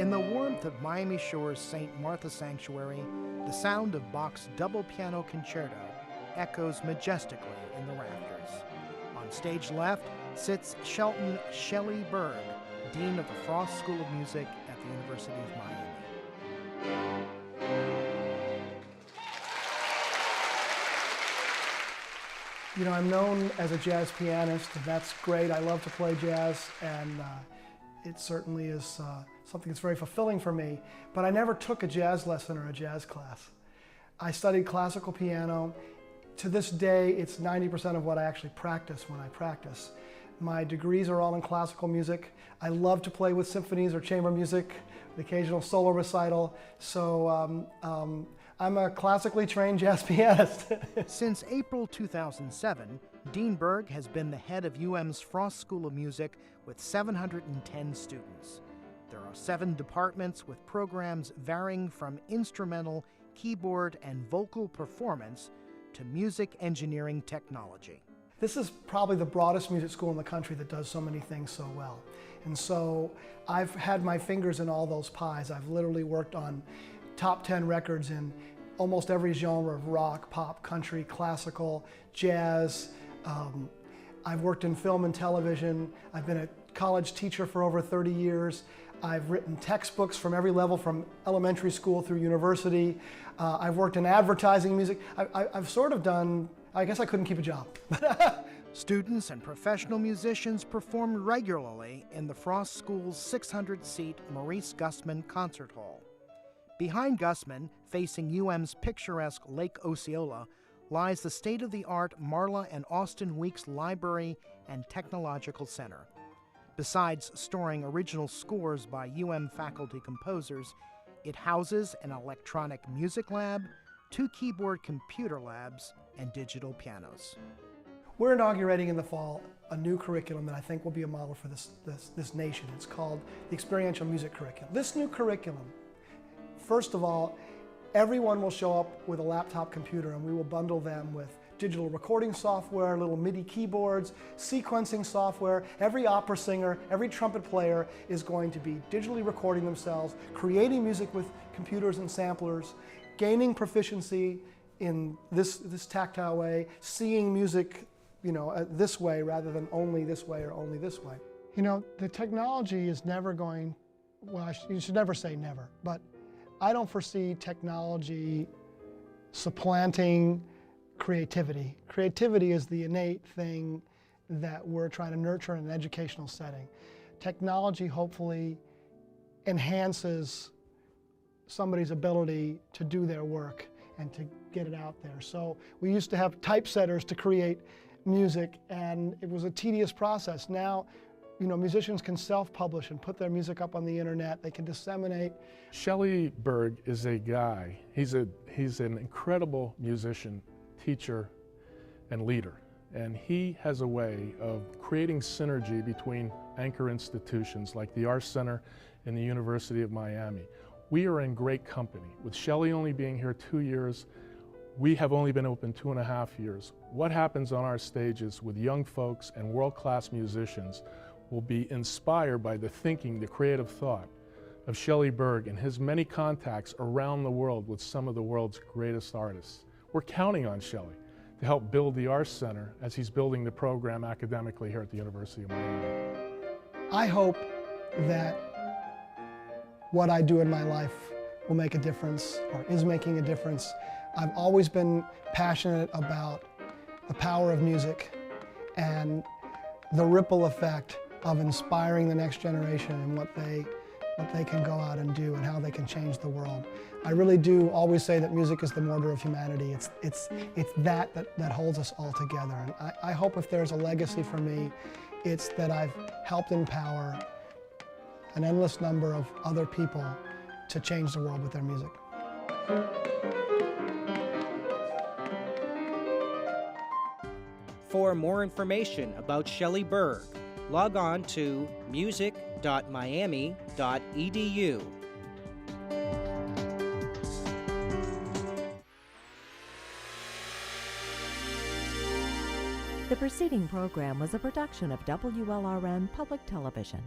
In the warmth of Miami Shore's St. Martha Sanctuary, the sound of Bach's double piano concerto echoes majestically in the rafters. On stage left sits Shelton Shelly Berg, Dean of the Frost School of Music at the University of Miami. You know, I'm known as a jazz pianist, and that's great. I love to play jazz, and it certainly is something that's very fulfilling for me. But I never took a jazz lesson or a jazz class. I studied classical piano. To this day, it's 90% of what I actually practice when I practice. My degrees are all in classical music. I love to play with symphonies or chamber music, the occasional solo recital. So I'm a classically trained jazz pianist. Since April 2007, Dean Berg has been the head of UM's Frost School of Music with 710 students. There are 7 departments with programs varying from instrumental, keyboard, and vocal performance to music engineering technology. This is probably the broadest music school in the country that does so many things so well. And so I've had my fingers in all those pies. I've literally worked on top 10 records in almost every genre of rock, pop, country, classical, jazz. I've worked in film and television. I've been a college teacher for over 30 years. I've written textbooks from every level, from elementary school through university. I've worked in advertising, music. I've sort of done, I guess I couldn't keep a job. Students and professional musicians perform regularly in the Frost School's 600-seat Maurice Gusman Concert Hall. Behind Gusman, facing UM's picturesque Lake Osceola, lies the state-of-the-art Marla and Austin Weeks Library and Technological Center. Besides storing original scores by UM faculty composers, it houses an electronic music lab, 2 keyboard computer labs, and digital pianos. We're inaugurating in the fall a new curriculum that I think will be a model for this nation. It's called the Experiential Music Curriculum. This new curriculum, first of all, everyone will show up with a laptop computer, and we will bundle them with digital recording software, little MIDI keyboards, sequencing software. Every opera singer, every trumpet player is going to be digitally recording themselves, creating music with computers and samplers, gaining proficiency in this tactile way, seeing music, you know, this way rather than only this way or only this way. You know, the technology is never going, well, you should never say never, but I don't foresee technology supplanting creativity. Creativity is the innate thing that we're trying to nurture in an educational setting. Technology hopefully enhances somebody's ability to do their work and to get it out there. So we used to have typesetters to create music, and it was a tedious process. Now, you know, musicians can self-publish and put their music up on the internet. They can disseminate. Shelly Berg is a guy. He's an incredible musician, teacher, and leader. And he has a way of creating synergy between anchor institutions like the Art Center and the University of Miami. We are in great company. With Shelly only being here 2 years, we have only been open 2.5 years. What happens on our stages with young folks and world-class musicians will be inspired by the thinking, the creative thought of Shelly Berg and his many contacts around the world with some of the world's greatest artists. We're counting on Shelly to help build the Arts Center as he's building the program academically here at the University of Miami. I hope that what I do in my life will make a difference, or is making a difference. I've always been passionate about the power of music and the ripple effect of inspiring the next generation and what they can go out and do and how they can change the world. I really do always say that music is the mortar of humanity. It's that holds us all together. And I hope if there's a legacy for me, it's that I've helped empower an endless number of other people to change the world with their music. For more information about Shelly Berg, log on to music.miami.edu. The preceding program was a production of WLRN Public Television.